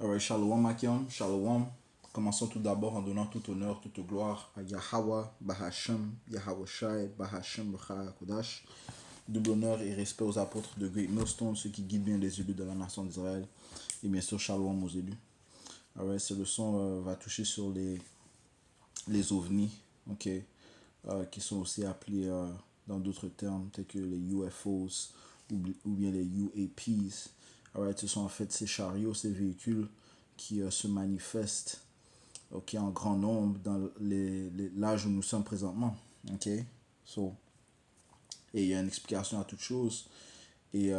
Alright, Shalom Akim, Shalom. Commençons tout d'abord en donnant tout honneur, toute gloire à Yahweh, Bahashem, Yahweh Shai, Bahashem, Kodash. Double honneur et respect aux apôtres de Great Millstone, ceux qui guident bien les élus de la nation d'Israël. Et bien sûr, Shalom aux élus. Alright, cette leçon va toucher sur les ovnis, ok, qui sont aussi appelés dans d'autres termes, tels que les UFOs ou bien les UAPs. Alright, ce sont en fait ces chariots, ces véhicules qui se manifestent en grand nombre dans l'âge où nous sommes présentement. Ok, so, et il y a une explication à toute chose. Et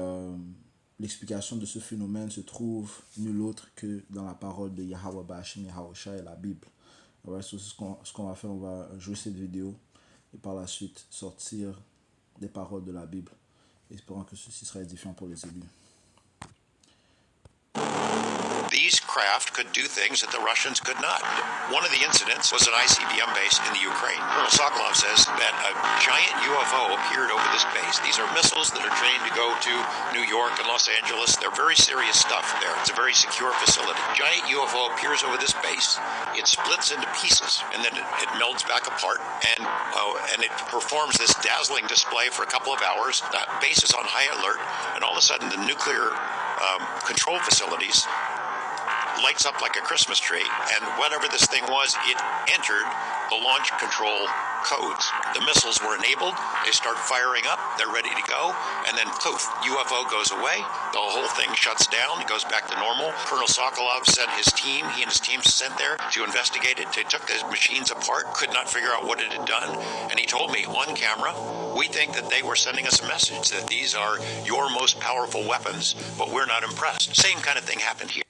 l'explication de ce phénomène se trouve nul autre que dans la parole de Yahweh Bashim, Yahweh Shai, la Bible. Alright, so ce qu'on va faire, on va jouer cette vidéo et par la suite sortir des paroles de la Bible, espérant que ceci sera édifiant pour les élus. These craft could do things that the Russians could not. One of the incidents was an ICBM base in the Ukraine. Colonel Sokolov says that a giant UFO appeared over this base. These are missiles that are trained to go to New York and Los Angeles. They're very serious stuff there. It's a very secure facility. Giant UFO appears over this base. It splits into pieces, and then it melds back apart, and it performs this dazzling display for a couple of hours. The base is on high alert, and all of a sudden the nuclear control facilities lights up like a Christmas tree, and whatever this thing was, it entered the launch control codes. The missiles were enabled, they start firing up, they're ready to go, and then poof, UFO goes away, the whole thing shuts down, it goes back to normal. Colonel Sokolov sent he and his team sent there to investigate it. They took the machines apart, could not figure out what it had done, and he told me on camera, we think that they were sending us a message that these are your most powerful weapons, but we're not impressed. Same kind of thing happened here.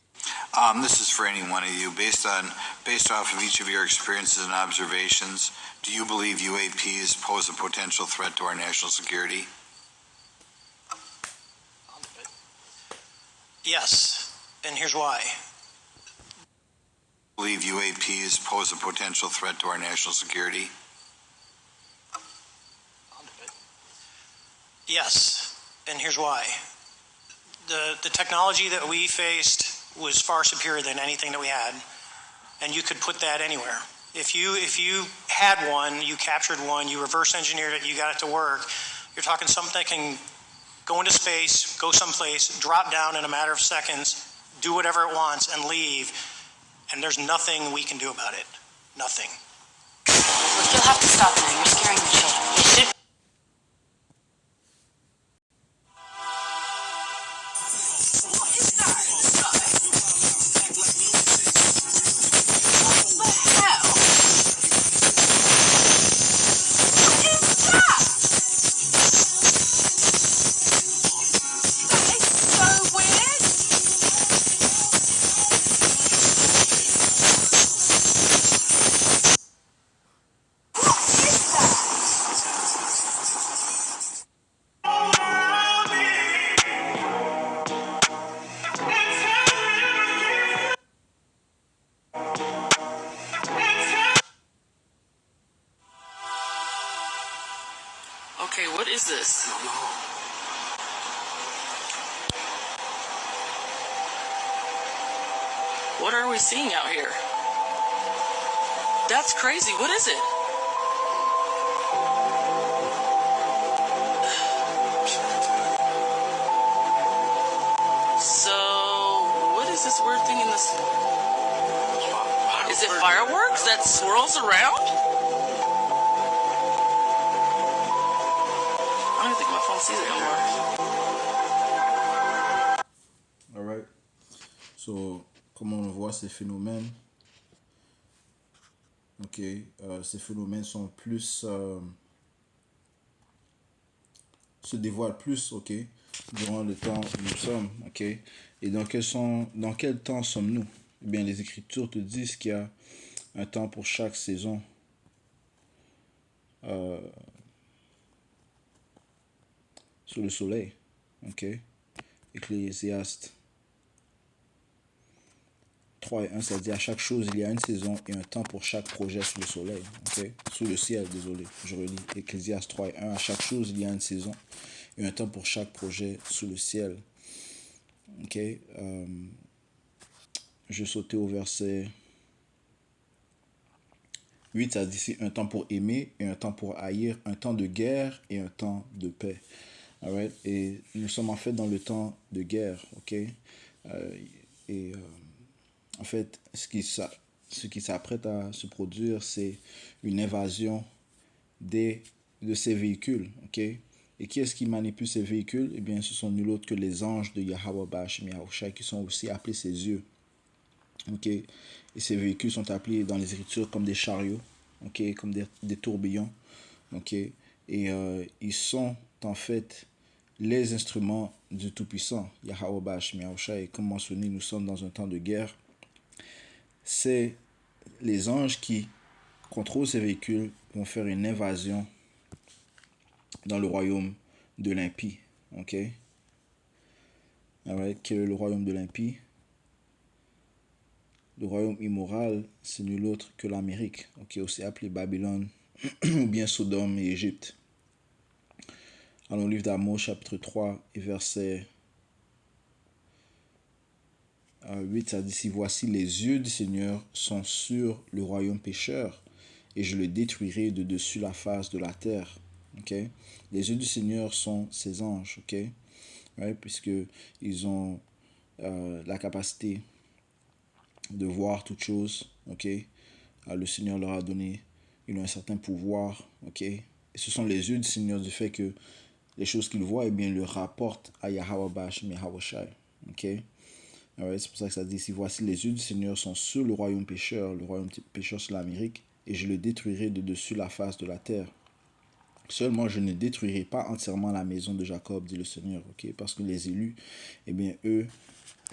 This is for any one of you. Based off of each of your experiences and observations, do you believe UAPs pose a potential threat to our national security? Yes, and here's why. Believe UAPs pose a potential threat to our national security? Yes, and here's why. The technology that we faced was far superior than anything that we had, and you could put that anywhere. If you had one, you captured one, you reverse engineered it, you got it to work, you're talking something that can go into space, go someplace, drop down in a matter of seconds, do whatever it wants, and leave, and there's nothing we can do about it. Nothing. Look, you'll have to stop now. You're scaring the children. Okay, what is this? What are we seeing out here? That's crazy. What is it? So, what is this weird thing in this? Is it fireworks that swirls around? I don't think my phone sees it anymore. Alright, so comme on voit ces phénomènes, ces phénomènes sont plus se dévoilent plus, durant le temps où nous sommes, Et dans quel temps sommes-nous? Eh bien, les Écritures te disent qu'il y a un temps pour chaque saison. Sur le soleil, Ecclésiaste 3 et 1, ça dit à chaque chose il y a une saison et un temps pour chaque projet sous le soleil, sous le ciel, désolé, je relis Ecclésiaste 3 et 1, à chaque chose il y a une saison et un temps pour chaque projet sous le ciel, je sautais au verset 8, ça dit ici un temps pour aimer et un temps pour haïr, un temps de guerre et un temps de paix. Alright? Et nous sommes en fait dans le temps de guerre, ok? Et en fait, ce qui s'apprête à se produire, c'est une invasion de ces véhicules, ok? Et qui est-ce qui manipule ces véhicules? Eh bien, ce sont nul autre que les anges de Yahweh Bashim Yahushai qui sont aussi appelés ses yeux, ok? Et ces véhicules sont appelés dans les Écritures comme des chariots, ok? Comme des tourbillons, ok? Et ils sont en fait les instruments du Tout-Puissant, Yahweh Bashim Yahushai. Et comme mentionné, nous sommes dans un temps de guerre. C'est les anges qui contrôlent ces véhicules vont faire une invasion dans le royaume de l'impie. Ok? Alright, quel est le royaume de l'impie? Le royaume immoral, c'est nul autre que l'Amérique, ok, aussi appelé Babylone, ou bien Sodome et Égypte. Allons au livre d'Amos, chapitre 3 et verset 8, ça dit, si voici les yeux du Seigneur sont sur le royaume pécheur, et je le détruirai de dessus la face de la terre. Okay? Les yeux du Seigneur sont ses anges, ok? Right? Puisque ils ont la capacité de voir toutes choses, ok? Le Seigneur leur a donné, ils ont un certain pouvoir, ok? Et ce sont les yeux du Seigneur du fait que les choses qu'il voit, eh bien, le rapportent à Yahweh Bashim Yahweh Shai, ok? Right? C'est pour ça que ça dit ici, voici les yeux du Seigneur sont sur le royaume pécheur sur l'Amérique, et je le détruirai de dessus la face de la terre. Seulement, je ne détruirai pas entièrement la maison de Jacob, dit le Seigneur, ok? Parce que les élus, eh bien, eux,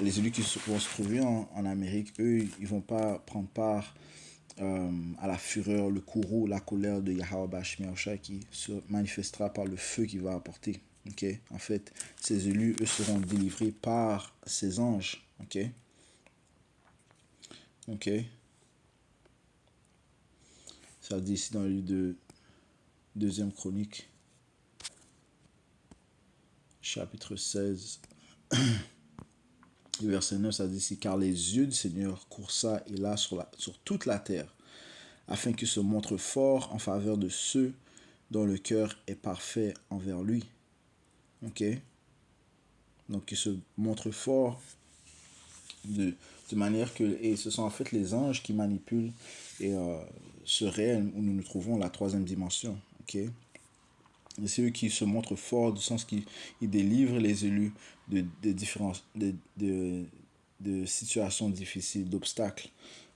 les élus qui vont se trouver en Amérique, eux, ils vont pas prendre part à la fureur, le courroux, la colère de Yahweh Bashim Yahushai qui se manifestera par le feu qu'il va apporter. Ok? En fait, ces élus, eux, seront délivrés par ces anges. Ok? Ok? Ça dit ici dans le livre de Deuxième Chronique, chapitre 16, verset 9, ça dit ici, car les yeux du Seigneur courent ça et là sur toute la terre, afin qu'il se montre fort en faveur de ceux dont le cœur est parfait envers lui. Ok? Donc, il se montre fort de manière que, et ce sont en fait les anges qui manipulent et, ce réel où nous nous trouvons, la troisième dimension. Ok? Et c'est eux qui se montrent forts du sens qu'ils délivrent les élus de situations difficiles, d'obstacles.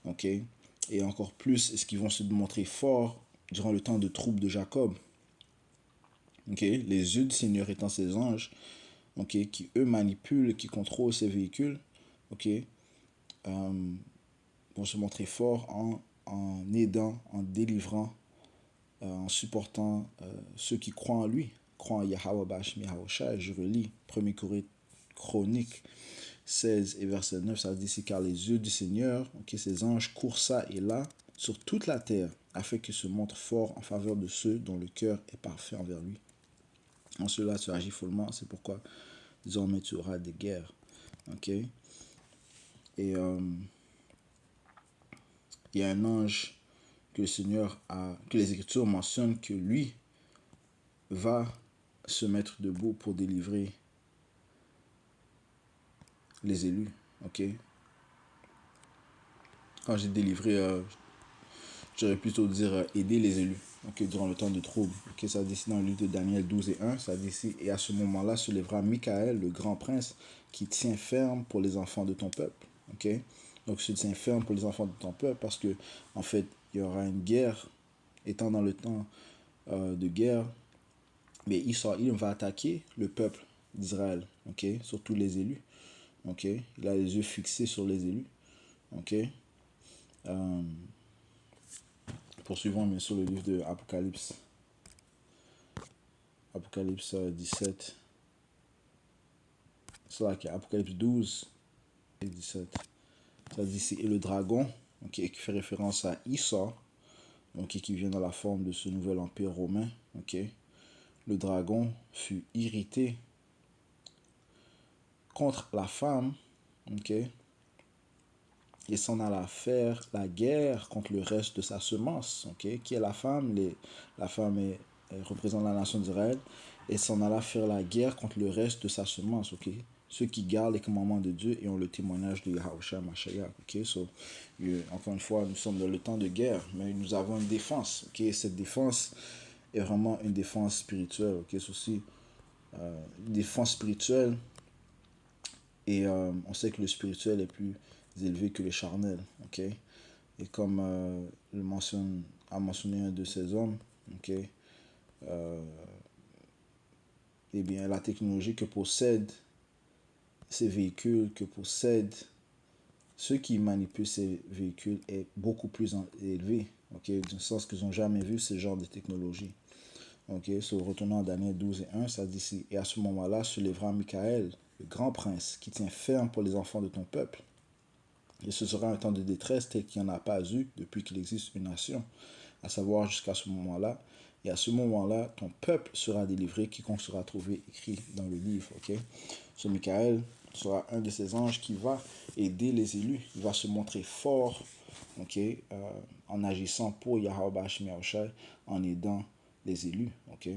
Ok? Et encore plus, est-ce qu'ils vont se montrer forts durant le temps de trouble de Jacob. Ok? Les yeux du Seigneur étant ses anges, ok, qui eux manipulent, qui contrôlent ces véhicules, ok, vont se montrer forts en aidant, en délivrant, en supportant ceux qui croient en lui, croient en Yahweh Bashim Yahushai. Je relis 1 Chronique 16 et verset 9, ça dit ici, car les yeux du Seigneur, ok, ces anges courent ça et là sur toute la terre, afin qu'ils se montrent forts en faveur de ceux dont le cœur est parfait envers lui. En cela, tu agis follement, c'est pourquoi désormais tu auras des guerres. Ok? Et il y a un ange que le Seigneur a, que les Écritures mentionnent que lui va se mettre debout pour délivrer les élus. Ok? Quand j'ai délivré, j'aurais plutôt dire aider les élus. Ok, durant le temps de trouble. Ok, ça dit ici dans le livre de Daniel 12 et 1, ça dit ici, et à ce moment-là se lèvera Michael, le grand prince, qui tient ferme pour les enfants de ton peuple. Ok, donc se tient ferme pour les enfants de ton peuple parce que, en fait, il y aura une guerre, étant dans le temps de guerre, mais il va attaquer le peuple d'Israël, ok, surtout les élus. Ok, il a les yeux fixés sur les élus. Ok, poursuivons bien sûr le livre de Apocalypse. Apocalypse 17. C'est là qu'il y a Apocalypse 12 et 17. Ça dit ici, et le dragon, okay, qui fait référence à Esau, okay, qui vient dans la forme de ce nouvel empire romain. Okay. Le dragon fut irrité contre la femme, okay, et s'en alla faire la guerre contre le reste de sa semence, ok, qui est la femme. La femme elle représente la nation d'Israël, et s'en alla faire la guerre contre le reste de sa semence, ok, ceux qui gardent les commandements de Dieu et ont le témoignage de Yahushua Mashiach, ok. So, encore une fois, nous sommes dans le temps de guerre, mais nous avons une défense, ok. Cette défense est vraiment une défense spirituelle, ok. Ceci, une défense spirituelle, et on sait que le spirituel est plus élevé que le charnel, ok. Et comme a mentionné un de ces hommes, ok, eh bien la technologie que possèdent ces véhicules, que possèdent ceux qui manipulent ces véhicules est beaucoup plus élevé, ok, du sens qu'ils n'ont jamais vu ce genre de technologie. Ok, so, retournons à Daniel 12 et 1, ça dit ici, et à ce moment-là se lèvera Michael, le grand prince, qui tient ferme pour les enfants de ton peuple. Et ce sera un temps de détresse tel qu'il n'y en a pas eu depuis qu'il existe une nation, à savoir jusqu'à ce moment-là. Et à ce moment-là, ton peuple sera délivré, quiconque sera trouvé écrit dans le livre. Ok. Ce Michael sera un de ces anges qui va aider les élus. Il va se montrer fort, ok, en agissant pour Yahweh Bashmi Yahushai, en aidant les élus. Ok.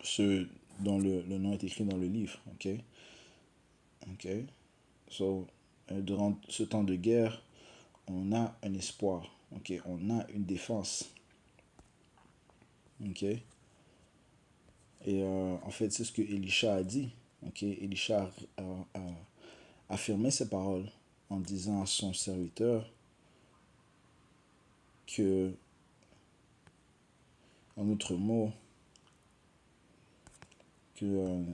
Ceux dont le nom est écrit dans le livre. Ok. Ok. So, durant ce temps de guerre, on a un espoir, ok, on a une défense, ok. Et en fait, c'est ce que Elisha a dit, ok. Elisha a affirmé ses paroles en disant à son serviteur que, en autre mot, que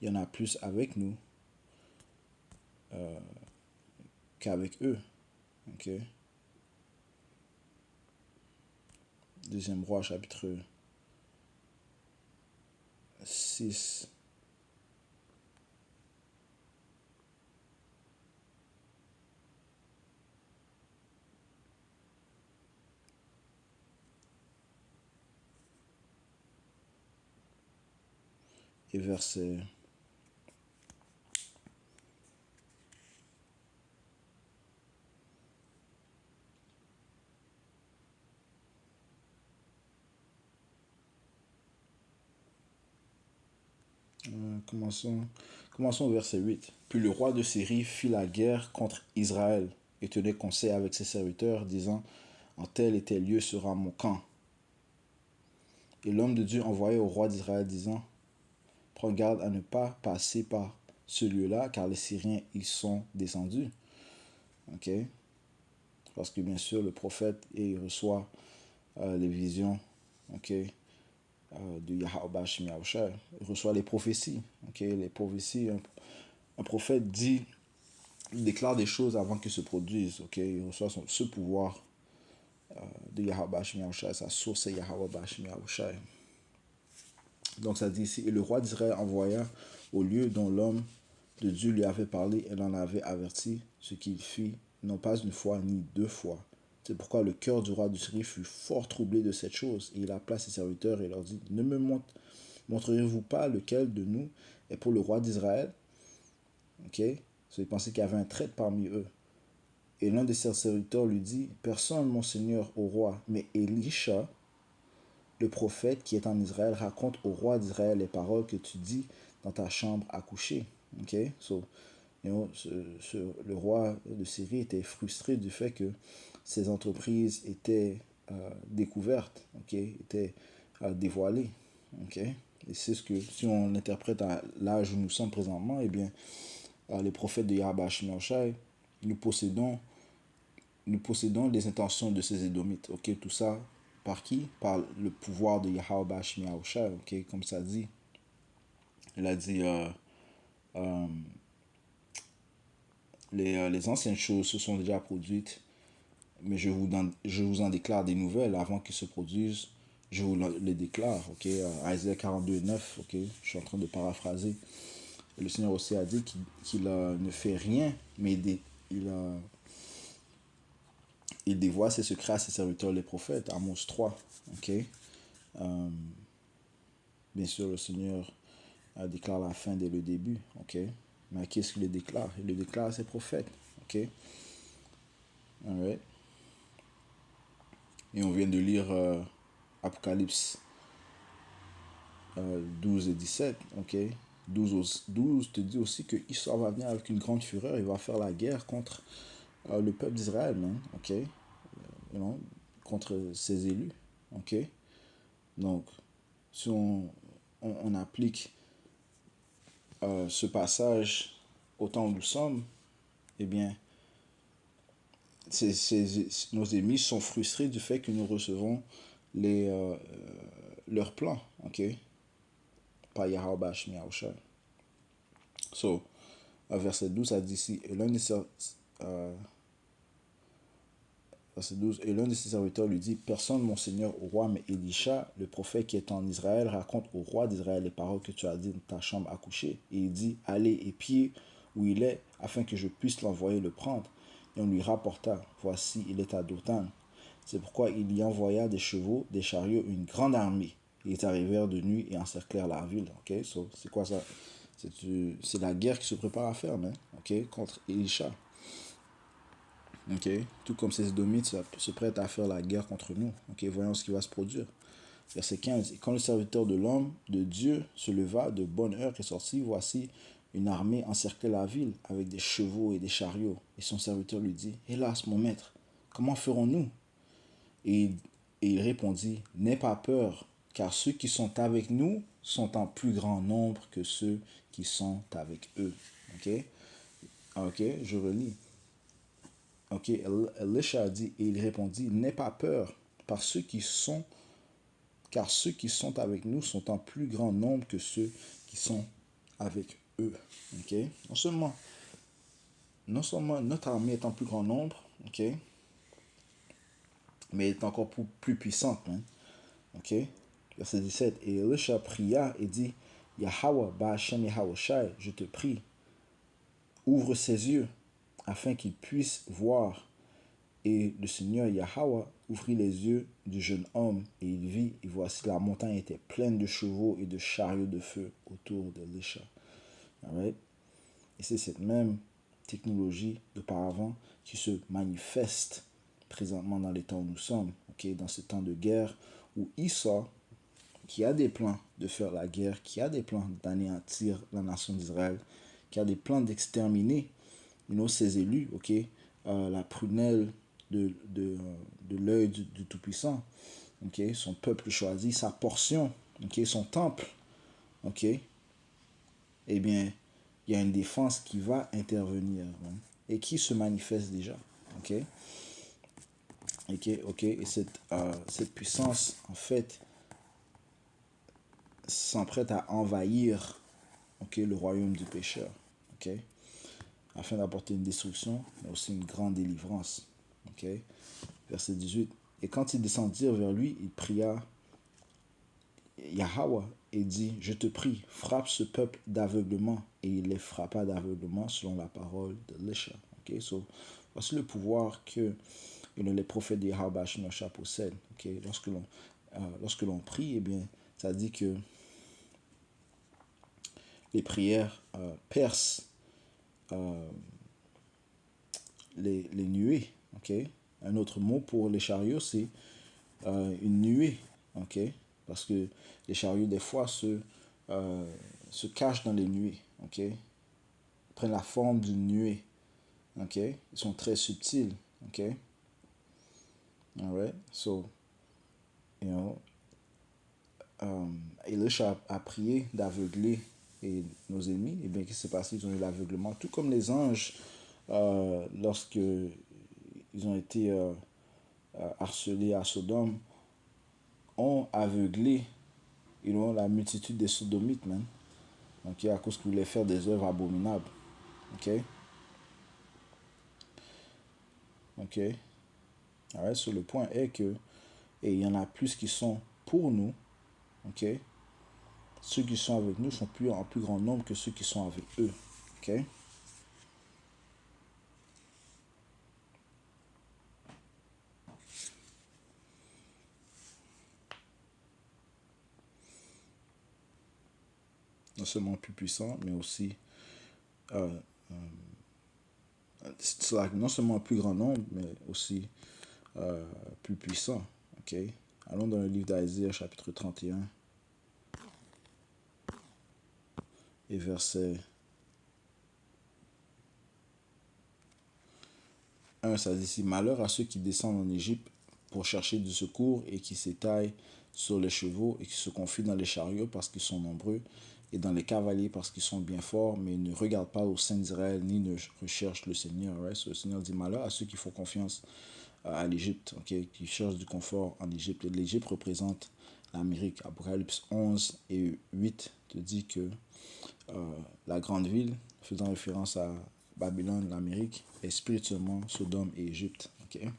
il y en a plus avec nous qu'avec eux, ok. Deuxième roi, chapitre 6. Et verset commençons au verset 8. Puis le roi de Syrie fit la guerre contre Israël et tenait conseil avec ses serviteurs, disant, en tel et tel lieu sera mon camp. Et l'homme de Dieu envoyait au roi d'Israël, disant, prends garde à ne pas passer par ce lieu-là, car les Syriens y sont descendus. Ok. Parce que bien sûr, le prophète, il reçoit les visions, ok, de Yahweh Bashmi Yahushai. Il reçoit les prophéties. Ok. Les prophéties, un prophète dit, il déclare des choses avant qu'elles se produisent. Ok. Il reçoit ce pouvoir de Yahweh Bashmi Yahushai. Sa source est Yahweh Bashmi Yahushai. Donc ça dit ici, et le roi d'Israël envoya au lieu dont l'homme de Dieu lui avait parlé et l'en avait averti, ce qu'il fit, non pas une fois ni deux fois. C'est pourquoi le cœur du roi du Syrie fut fort troublé de cette chose. Et il appela ses serviteurs et leur dit, ne me montrerez-vous pas lequel de nous est pour le roi d'Israël? Ok. So, il pensait qu'il y avait un traître parmi eux. Et l'un de ses serviteurs lui dit, personne, mon seigneur, au roi, mais Elisha, le prophète qui est en Israël, raconte au roi d'Israël les paroles que tu dis dans ta chambre à coucher. Ok. So, le roi de Syrie était frustré du fait que ses entreprises étaient découvertes, ok, étaient dévoilées. Ok. Et c'est ce que, si on interprète à l'âge où nous sommes présentement, eh bien, les prophètes de Yahweh Bashmi Yahushai, nous possédons les intentions de ces Édomites. Ok. Tout ça, par qui? Par le pouvoir de Yahweh Bashmi Yahushai. Ok. Comme ça dit. Il a dit... les anciennes choses se sont déjà produites, mais je vous en déclare des nouvelles avant qu'elles se produisent. Je vous les déclare, ok. Isaïe 42, 9, ok. Je suis en train de paraphraser. Le Seigneur aussi a dit qu'il ne fait rien, mais il dévoile ses secrets à ses serviteurs, les prophètes. Amos 3, ok. Bien sûr, le Seigneur déclare la fin dès le début, ok. Mais à qui est-ce qu'il le déclare? Il le déclare à ses prophètes. Ok? Alright. Et on vient de lire Apocalypse 12 et 17. Ok? 12 te dit aussi que Issa va venir avec une grande fureur. Il va faire la guerre contre le peuple d'Israël, man. Ok? Contre ses élus. Ok? Donc, si on applique ce passage au temps où nous sommes, eh bien, nos ennemis sont frustrés du fait que nous recevons leurs plans, ok? Par Yahweh Bashmi Yahushua. So, verset 12, ça dit ici, verset 12, et l'un de ses serviteurs lui dit, personne, mon Seigneur, au roi, mais Élisha, le prophète qui est en Israël, raconte au roi d'Israël les paroles que tu as dites dans ta chambre à coucher. Et il dit, allez, épiez où il est, afin que je puisse l'envoyer le prendre. Et on lui rapporta, voici, il est à Dothan. C'est pourquoi il y envoya des chevaux, des chariots, une grande armée. Ils arrivèrent de nuit et encerclèrent la ville. Ok, so, c'est quoi ça? C'est la guerre qui se prépare à faire, man. Ok, contre Élisha. Ok, tout comme ces Édomites se prêtent à faire la guerre contre nous. Ok, voyons ce qui va se produire. Verset 15. Et quand le serviteur de l'homme, de Dieu, se leva de bonne heure et sortit, voici, une armée encerclait la ville avec des chevaux et des chariots. Et son serviteur lui dit, hélas, mon maître, comment ferons-nous? Et il répondit, n'aie pas peur, car ceux qui sont avec nous sont en plus grand nombre que ceux qui sont avec eux. Ok, ok, je relis. Ok, Elisha a dit, et il répondit, n'aie pas peur, car ceux qui sont avec nous sont en plus grand nombre que ceux qui sont avec eux. Ok, non seulement notre armée est en plus grand nombre, ok, mais elle est encore plus puissante. Hein? Ok, verset 17, et Elisha pria et dit, Yahweh, Ba'ashem Yahweh Shai, je te prie, ouvre ses yeux, afin qu'il puisse voir. Et le Seigneur Yahweh ouvrit les yeux du jeune homme, et il vit, et voici la montagne était pleine de chevaux et de chariots de feu autour d'Elisha. Right? Et c'est cette même technologie d'auparavant qui se manifeste présentement dans les temps où nous sommes, okay? Dans ce temps de guerre où Issa, qui a des plans de faire la guerre, qui a des plans d'anéantir la nation d'Israël, qui a des plans d'exterminer ses élus, okay? La prunelle de l'œil du Tout-Puissant, okay? Son peuple choisi, sa portion, okay? Son temple, okay? Eh bien, il y a une défense qui va intervenir, hein, et qui se manifeste déjà. Ok, et cette puissance, en fait, s'emprête à envahir, le royaume du pécheur, afin d'apporter une destruction, mais aussi une grande délivrance. Verset 18. Et quand ils descendirent vers lui, il pria Yahweh et dit, je te prie, frappe ce peuple d'aveuglement. Et il les frappa d'aveuglement selon la parole d'Elisha. So, voici le pouvoir que les prophètes de Yahweh possèdent. Lorsque l'on prie, eh bien, ça dit que les prières percent les nuées. Un autre mot pour les chariots, c'est une nuée. Parce que les chariots, des fois, se cachent dans les nuées. Ils prennent la forme d'une nuée. Ils sont très subtils. Alright? So, Elisha a prié d'aveugler nos ennemis. Et bien, qu'est-ce qui s'est passé? Ils ont eu l'aveuglement. Tout comme les anges, lorsque ils ont été harcelés à Sodome, ont aveuglé la multitude des sodomites, man. À cause qu'ils voulaient faire des œuvres abominables. Alright, so le point est que il y en a plus qui sont pour nous. Ceux qui sont avec nous sont en plus grand nombre que ceux qui sont avec eux. Non seulement plus puissants, mais aussi c'est like, non seulement un plus grand nombre, mais aussi plus puissant. Ok? Allons dans le livre d'Isaiah, chapitre 31, et verset 1, ça dit ici, malheur à ceux qui descendent en Égypte pour chercher du secours et qui s'étaillent sur les chevaux et qui se confient dans les chariots parce qu'ils sont nombreux et dans les cavaliers parce qu'ils sont bien forts, mais ne regardent pas au sein d'Israël ni ne recherchent le Seigneur. Right? So, le Seigneur dit malheur à ceux qui font confiance à l'Égypte, okay? Qui cherchent du confort en Égypte. Et l'Égypte représente l'Amérique. Apocalypse 11 et 8 te dit que la grande ville, faisant référence à Babylone, l'Amérique, est spirituellement Sodome et Égypte. Okay?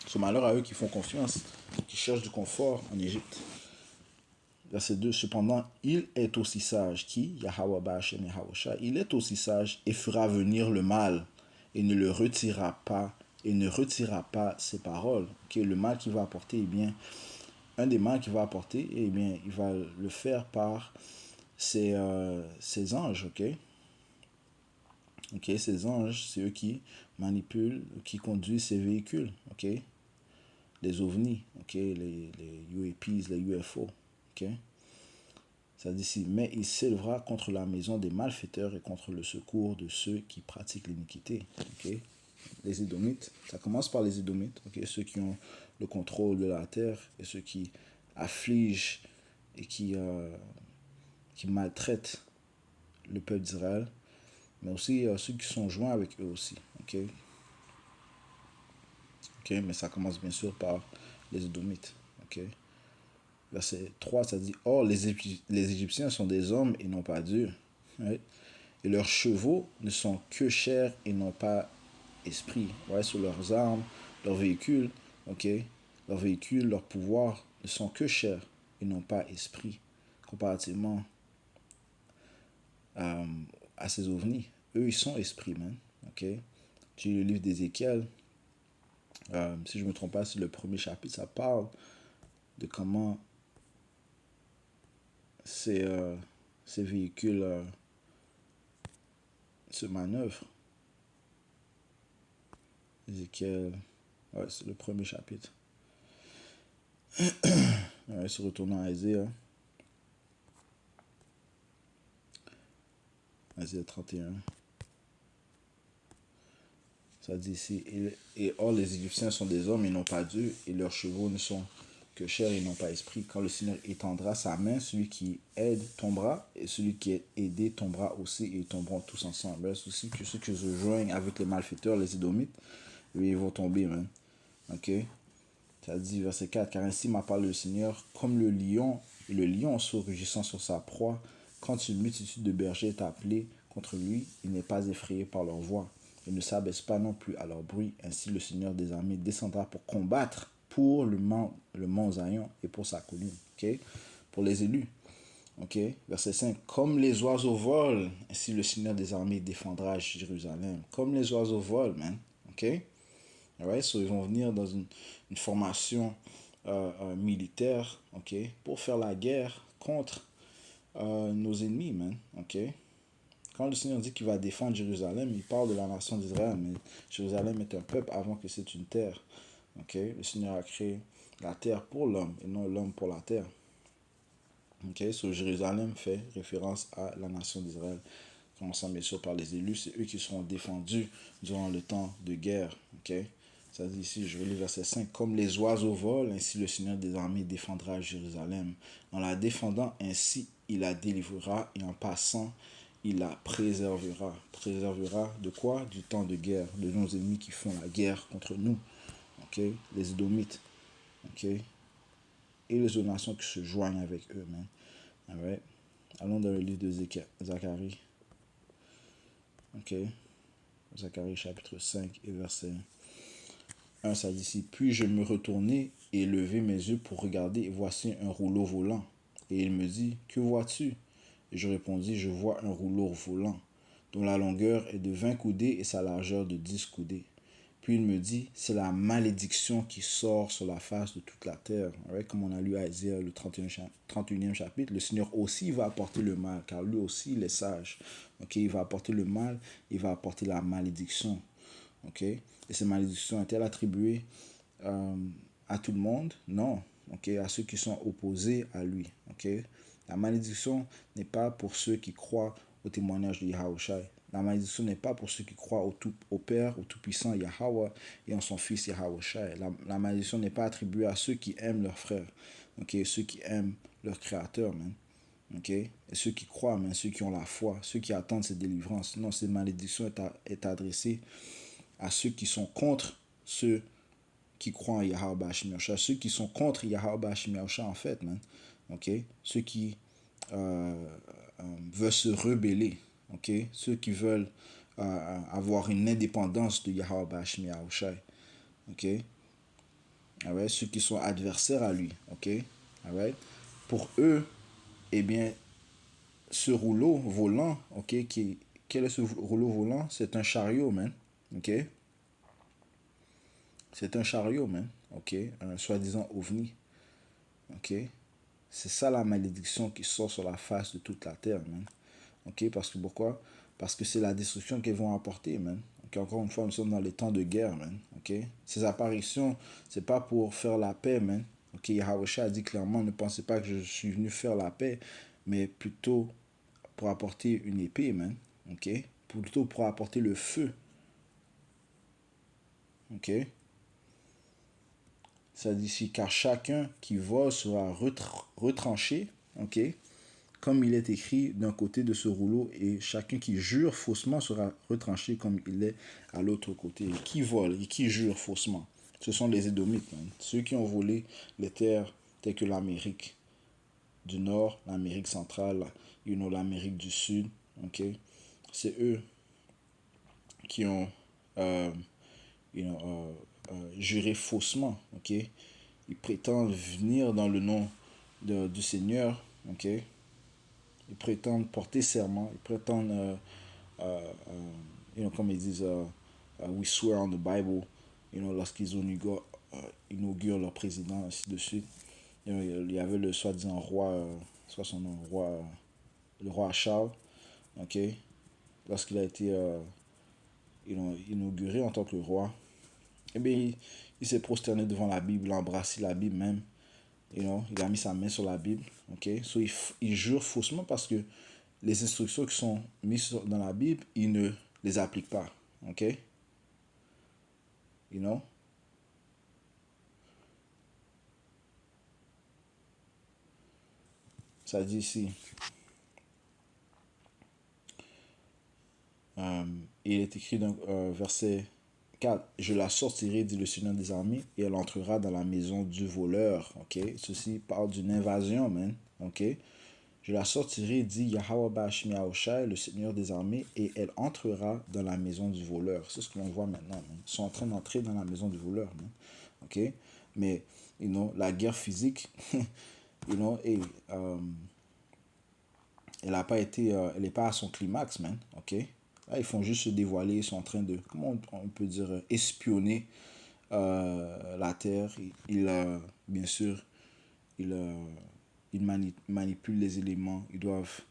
So, malheur à eux qui font confiance, qui cherchent du confort en Égypte. Verset 2, cependant, il est aussi sage, qui, Yahweh Ba'ashem Yahweh, il est aussi sage et fera venir le mal et ne le retirera pas et ne retirera pas ses paroles. Okay? Le mal qu'il va apporter, eh bien, un des mal qu'il va apporter, eh bien, il va le faire par ses anges, ok? Ok, ces anges, c'est eux qui manipulent, qui conduisent ces véhicules, ok? Les ovnis, ok? Les UAPs, les UFO, ok? Ça dit ici, mais il s'élèvera contre la maison des malfaiteurs et contre le secours de ceux qui pratiquent l'iniquité, ok? Les Édomites, ça commence par les Édomites, ok? Ceux qui ont le contrôle de la terre et ceux qui affligent et qui maltraitent le peuple d'Israël, mais aussi ceux qui sont joints avec eux aussi, ok? Ok, mais ça commence bien sûr par les Édomites, ok? Verset 3, ça dit, or les Égyptiens sont des hommes et non pas Dieu, right? Et leurs chevaux ne sont que chair et non pas esprit, ouais, sur leurs armes, leurs véhicules, ok? Leurs véhicules, leur pouvoir ne sont que chair et non pas esprit, comparativement à ces ovnis. Eux, ils sont esprits, man, ok? J'ai lu le livre d'Ézéchiel, si je ne me trompe pas, c'est le premier chapitre, ça parle de comment ces véhicules se manœuvrent. Ézéchiel, ouais, c'est le premier chapitre. Ouais, se retournant à Isaiah. Isaiah 31. Ça dit ici, et or les Égyptiens sont des hommes et non pas Dieu, et leurs chevaux ne sont que chair et non pas esprit. Quand le Seigneur étendra sa main, celui qui aide tombera, et celui qui est aidé tombera aussi, et ils tomberont tous ensemble. C'est aussi que ceux qui se joignent avec les malfaiteurs, les Édomites, ils vont tomber, man. Ok? Ça dit, verset 4, car ainsi m'a parlé le Seigneur, comme le lion se rugissant sur sa proie, quand une multitude de bergers est appelée contre lui, il n'est pas effrayé par leur voix. Il ne s'abaisse pas non plus à leur bruit. Ainsi le Seigneur des armées descendra pour combattre pour le mont Zion et pour sa colline. Okay? Pour les élus. Okay? Verset 5. Comme les oiseaux volent, ainsi le Seigneur des armées défendra Jérusalem. Comme les oiseaux volent, man. Okay? Alright? So ils vont venir dans une formation militaire, okay? Pour faire la guerre contre nos ennemis, man. Okay? Quand le Seigneur dit qu'il va défendre Jérusalem, il parle de la nation d'Israël, mais Jérusalem est un peuple avant que c'est une terre. Okay? Le Seigneur a créé la terre pour l'homme et non l'homme pour la terre. Okay? So, Jérusalem fait référence à la nation d'Israël. Commençant bien sûr par les élus, c'est eux qui seront défendus durant le temps de guerre. Okay? Ça dit ici, je relis verset 5, comme les oiseaux volent, ainsi le Seigneur des armées défendra Jérusalem. En la défendant ainsi, il la délivrera et en passant, il la préservera. Préservera de quoi? Du temps de guerre, de nos ennemis qui font la guerre contre nous. Okay? Les Édomites. Okay? Et les autres nations qui se joignent avec eux. Man. Alright? Allons dans le livre de Zacharie. Okay? Zacharie chapitre 5 et verset 1, ça dit ici, puis je me retournai et levai mes yeux pour regarder, et voici un rouleau volant. Et il me dit, que vois-tu? Et je répondis, je vois un rouleau volant, dont la longueur est de 20 coudées et sa largeur de 10 coudées. Puis il me dit, c'est la malédiction qui sort sur la face de toute la terre. Right? Comme on a lu à Isaïe, le 31e chapitre, le Seigneur aussi va apporter le mal, car lui aussi il est sage. Okay? Il va apporter le mal, il va apporter la malédiction. Okay? Et ces malédictions est-elle attribuée à tout le monde? Non. Okay? À ceux qui sont opposés à lui. Okay? La malédiction n'est pas pour ceux qui croient au témoignage de Yahushua. La malédiction n'est pas pour ceux qui croient au Père, au Tout-Puissant Yahweh et en son Fils Yahushua. La malédiction n'est pas attribuée à ceux qui aiment leurs frères, okay? Ceux qui aiment leur Créateur, man. Okay? Et ceux qui croient, man, ceux qui ont la foi, ceux qui attendent cette délivrance. Non, cette malédiction est adressée à ceux qui sont contre ceux qui croient en Yahweh Hashem Yahushua, ceux qui sont contre Yahweh Hashem Yahushua en fait, man. Okay? Ceux qui veulent se rebeller. Okay? Ceux qui veulent avoir une indépendance de Yahweh Hashem Yahushua. Okay? Alright? Ceux qui sont adversaires à lui. Okay? Alright? Pour eux, eh bien, ce rouleau volant, okay, quel est ce rouleau volant? C'est un chariot, man. Okay? C'est un chariot, man. Okay? Un soi-disant ovni. Okay? C'est ça la malédiction qui sort sur la face de toute la terre, man. Okay? Parce que pourquoi? Parce que c'est la destruction qu'elles vont apporter, man. Okay? Encore une fois, nous sommes dans les temps de guerre, man. Okay? Ces apparitions, c'est pas pour faire la paix, man. Okay? Yahushua a dit clairement, ne pensez pas que je suis venu faire la paix, mais plutôt pour apporter une épée, man. Okay? Plutôt pour apporter le feu. Okay? Ça dit ici, car chacun qui vole sera retranché, okay? Comme il est écrit d'un côté de ce rouleau, et chacun qui jure faussement sera retranché comme il est à l'autre côté. Et qui vole et qui jure faussement? Ce sont les Édomites, man. Ceux qui ont volé les terres telles que l'Amérique du Nord, l'Amérique centrale, l'Amérique du Sud, okay? C'est eux qui ont juré faussement, okay? Ils prétendent venir dans le nom du Seigneur, okay? Ils prétendent porter serment, ils prétendent, comme ils disent, we swear on the Bible, lorsqu'ils inaugurent leur président, ainsi de suite. Il y avait le soi-disant roi, soit son nom, le roi Charles, okay? Lorsqu'il a été inauguré en tant que roi, eh bien, il s'est prosterné devant la Bible, il a embrassé la Bible même. Il a mis sa main sur la Bible. Okay? So, il jure faussement parce que les instructions qui sont mises dans la Bible, il ne les applique pas. Okay? Ça dit ici. Il est écrit dans verset 4. Je la sortirai, dit le Seigneur des armées, et elle entrera dans la maison du voleur. Okay? Ceci parle d'une invasion, man. Okay? Je la sortirai, dit Yahweh Hashem Yahushua, le Seigneur des armées, et elle entrera dans la maison du voleur. C'est ce que l'on voit maintenant, man. Ils sont en train d'entrer dans la maison du voleur, man. Okay? Mais, la guerre physique, elle n'a pas été, elle n'est pas à son climax, man. Okay? Là, ils font juste se dévoiler, ils sont en train de, comment on peut dire, espionner la terre. Bien sûr, ils manipulent les éléments, ils doivent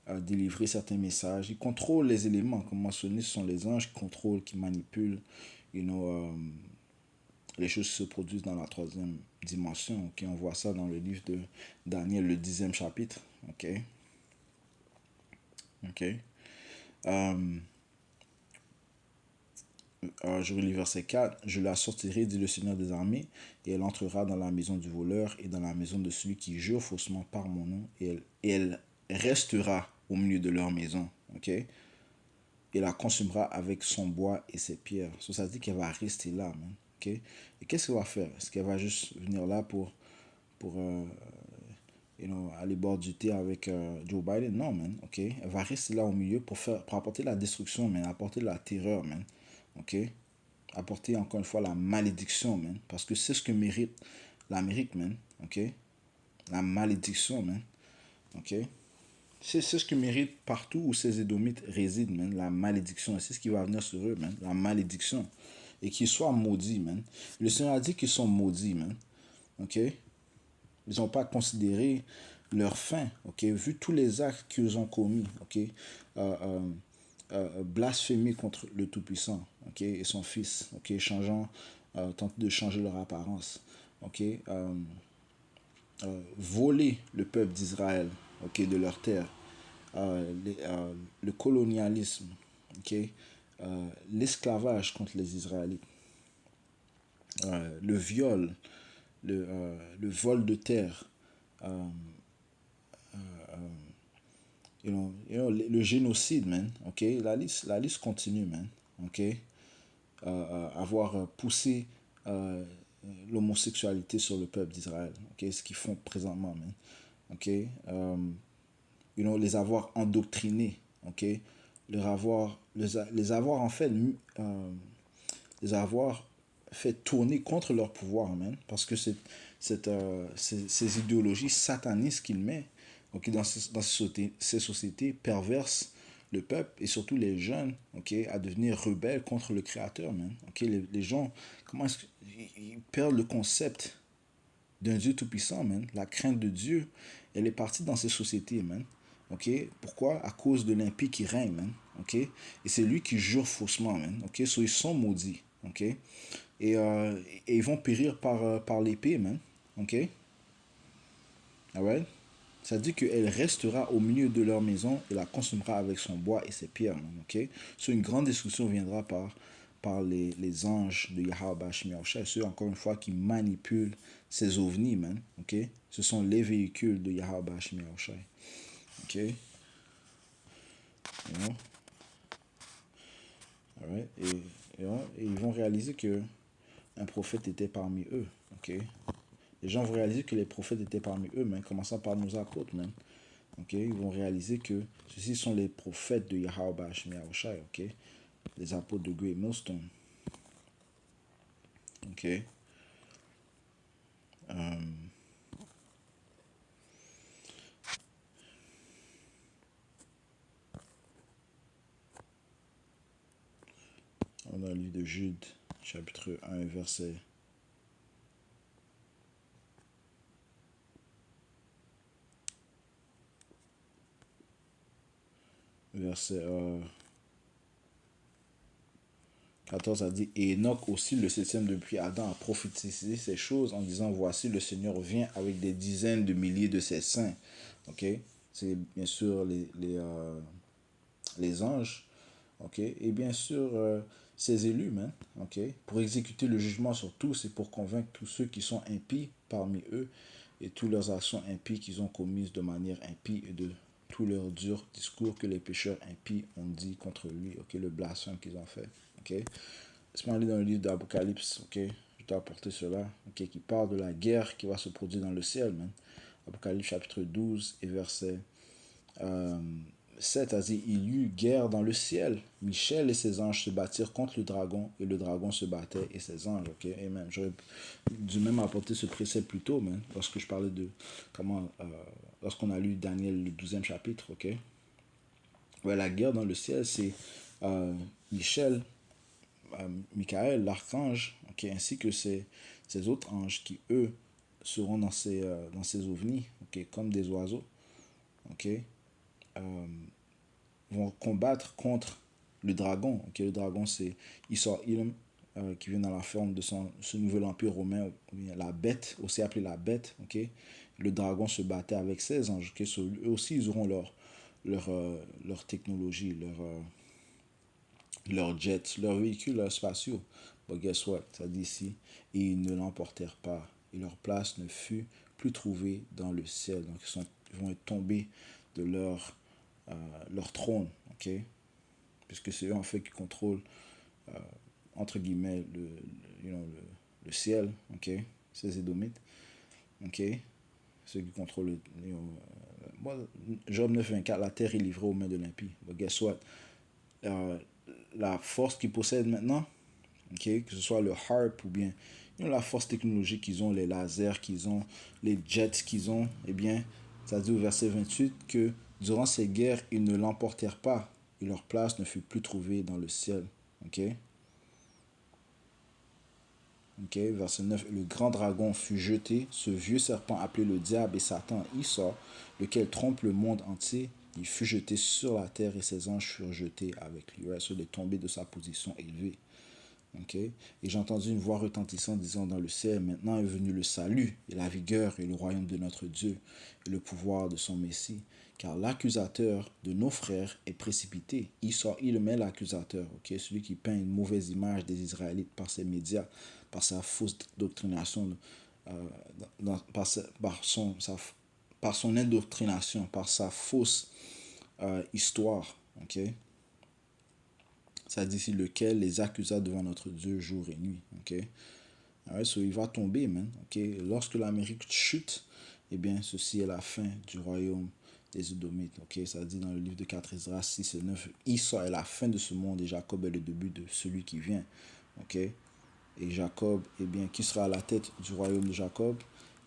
délivrer certains messages. Ils contrôlent les éléments, comme mentionné, ce sont les anges qui contrôlent, qui manipulent, les choses qui se produisent dans la troisième dimension. Okay? On voit ça dans le livre de Daniel, le 10e chapitre. Okay? Je relis verset 4. Je la sortirai, dit le Seigneur des armées, et elle entrera dans la maison du voleur et dans la maison de celui qui jure faussement par mon nom, et elle restera au milieu de leur maison. Okay? Et la consumera avec son bois et ses pierres. Ça dit qu'elle va rester là, man. Okay? Et qu'est-ce qu'elle va faire? Est-ce qu'elle va juste venir là pour aller boire du thé avec Joe Biden? Non, man. Okay? Elle va rester là au milieu pour apporter la destruction, man. Apporter la terreur, man. Okay? Apporter encore une fois la malédiction, man. Parce que c'est ce que mérite l'Amérique, man. Okay? La malédiction, man. Okay? C'est ce que mérite partout où ces Édomites résident, man. La malédiction. C'est ce qui va venir sur eux, man. La malédiction. et qu'ils soient maudits, man. Le Seigneur a dit qu'ils sont maudits, man. Ok? Ils n'ont pas considéré leur fin, ok? Vu tous les actes qu'ils ont commis, ok? Blasphémer contre le Tout-Puissant, ok? Et son Fils, ok? Tenter de changer leur apparence, ok? Voler le peuple d'Israël, ok? De leur terre, le colonialisme, ok? L'esclavage contre les Israélites, le viol, le vol de terre, le génocide, man. Ok, la liste continue, man. Ok, avoir poussé l'homosexualité sur le peuple d'Israël. Ok, ce qu'ils font présentement, man. Ok, les avoir endoctrinés. Ok, les avoir en fait, les avoir fait tourner contre leur pouvoir, man. Parce que ces idéologies satanistes qu'il met, okay, dans ces sociétés perversent le peuple et surtout les jeunes, okay, à devenir rebelles contre le Créateur, man. Okay, les gens, comment est-ce qu'ils perdent le concept d'un Dieu tout-puissant, man. La crainte de Dieu, elle est partie dans ces sociétés, man. Ok, pourquoi? À cause de l'impie qui règne, man. Ok, et c'est lui qui jure faussement, man. Ok, so ils sont maudits. Ok, et ils vont périr par l'épée, man. Ok, alright. Ça dit qu'elle restera au milieu de leur maison et la consumera avec son bois et ses pierres, man. Ok, so une grande destruction viendra par les anges de Yahweh Shemi Yahushua, ceux encore une fois qui manipulent ces ovnis, man. Ok, ce sont les véhicules de Yahweh Shemi Yahushua. Ok, you know? Alright. Et ils vont réaliser que un prophète était parmi eux. Ok, les gens vont réaliser que les prophètes étaient parmi eux, mais commençant par nos apôtres, même. Ok, ils vont réaliser que ceux-ci sont les prophètes de Yahweh Shemi Yahushua, ok, les apôtres de Great Millstone. Ok. On a le livre de Jude, chapitre 1, verset 14 a dit, et Enoch aussi, le septième depuis Adam, a prophétisé ces choses en disant, voici le Seigneur vient avec des dizaines de milliers de ses saints. Ok, c'est bien sûr les anges, ok, et bien sûr ses élus, man, ok, pour exécuter le jugement sur tous et pour convaincre tous ceux qui sont impies parmi eux et toutes leurs actions impies qu'ils ont commises de manière impie et de tous leurs durs discours que les pécheurs impies ont dit contre lui, ok, le blasphème qu'ils ont fait, ok. Laisse-moi aller dans le livre d'Apocalypse, ok, je t'ai apporté cela, ok, qui parle de la guerre qui va se produire dans le ciel, man. Apocalypse chapitre 12 et verset 7 a dit, il y eut guerre dans le ciel. Michel et ses anges se battirent contre le dragon, et le dragon se battait et ses anges. Ok, amen. J'aurais dû même apporter ce précepte plus tôt, man, lorsque je parlais de comment, lorsqu'on a lu Daniel, le 12e chapitre. Ok, ouais, la guerre dans le ciel, c'est Michel, Michael, l'archange, ok, ainsi que ces autres anges qui, eux, seront dans ces ovnis, ok, comme des oiseaux. Ok, vont combattre contre le dragon. Okay, le dragon, c'est Isor Ilm, qui vient dans la forme de ce nouvel empire romain, la bête, aussi appelée la bête. Okay. Le dragon se battait avec ses anges. Okay. So, eux aussi, ils auront leur technologie, leurs jets, leurs véhicules spatiaux. But guess what? Ça dit ici, et ils ne l'emportèrent pas, et leur place ne fut plus trouvée dans le ciel. Donc, ils vont être tombés de leur trône, ok, puisque c'est eux en fait qui contrôlent entre guillemets le ciel, ok, ces Édomites, ok, ceux qui contrôlent Job 9:24, la terre est livrée aux mains de l'impie. But guess what? La force qu'ils possèdent maintenant, ok, que ce soit le harp ou bien la force technologique qu'ils ont, les lasers qu'ils ont, les jets qu'ils ont, eh bien, ça dit au verset 28 que durant ces guerres, ils ne l'emportèrent pas et leur place ne fut plus trouvée dans le ciel. Ok? Ok, verset 9. Le grand dragon fut jeté, ce vieux serpent appelé le diable et Satan y sort, lequel trompe le monde entier. Il fut jeté sur la terre et ses anges furent jetés avec lui. Ouais, il est tombé de sa position élevée. Ok. Et j'ai entendu une voix retentissante disant dans le ciel, maintenant est venu le salut et la vigueur et le royaume de notre Dieu et le pouvoir de son Messie. Car l'accusateur de nos frères est précipité. Il met l'accusateur, ok, celui qui peint une mauvaise image des Israélites par ses médias, par sa fausse doctrination, par son indoctrination, par sa fausse histoire. Ok. Ça dit ici lequel les accusa devant notre Dieu jour et nuit. Ok. Alright, so il va tomber, man. Ok. Lorsque l'Amérique chute, eh bien, ceci est la fin du royaume des Édomites. Ok. Ça dit dans le livre de 4 Esdras 6 et 9, Esau est la fin de ce monde et Jacob est le début de celui qui vient. Ok. Et Jacob, eh bien, qui sera à la tête du royaume de Jacob?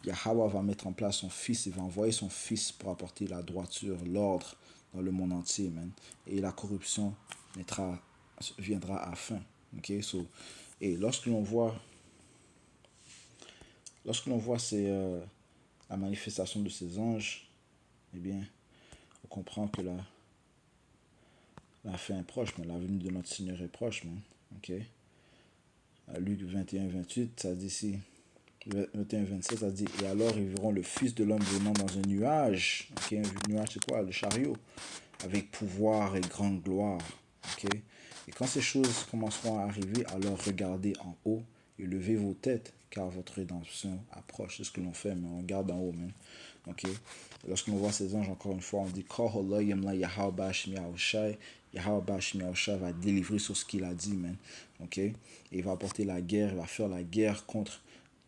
Yahweh va mettre en place son fils, il va envoyer son fils pour apporter la droiture, l'ordre dans le monde entier, man. Et la corruption viendra à fin. Ok, so, et lorsque l'on voit la manifestation de ces anges, eh bien, on comprend que la fin est proche, mais la venue de notre Seigneur est proche, man. Ok. À Luc 21-28, ça dit ici, 21-27, ça dit, et alors ils verront le Fils de l'homme venant dans un nuage. Ok, un nuage, c'est quoi? Le chariot, avec pouvoir et grande gloire. Ok. Et quand ces choses commenceront à arriver, alors regardez en haut et levez vos têtes, car votre rédemption approche. C'est ce que l'on fait, mais on regarde en haut, même. Ok. Lorsque l'on voit ces anges, encore une fois, on dit Yahweh va délivrer sur ce qu'il a dit, man. Ok. Et il va apporter la guerre, il va faire la guerre contre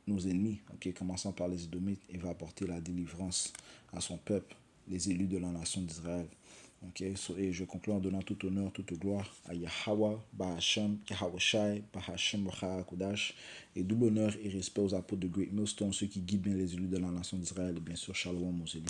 nos ennemis, ok, commençant par les Édomites, il va apporter la délivrance à son peuple, les élus de la nation d'Israël. Okay, so, et je conclue en donnant tout honneur, toute gloire à Yahweh, Bahashem, Yahweh Shai, Bahashem, Kodash, et double honneur et respect aux apôtres de Great Millstone, ceux qui guident bien les élus de la nation d'Israël, et bien sûr, Shalom aux élus.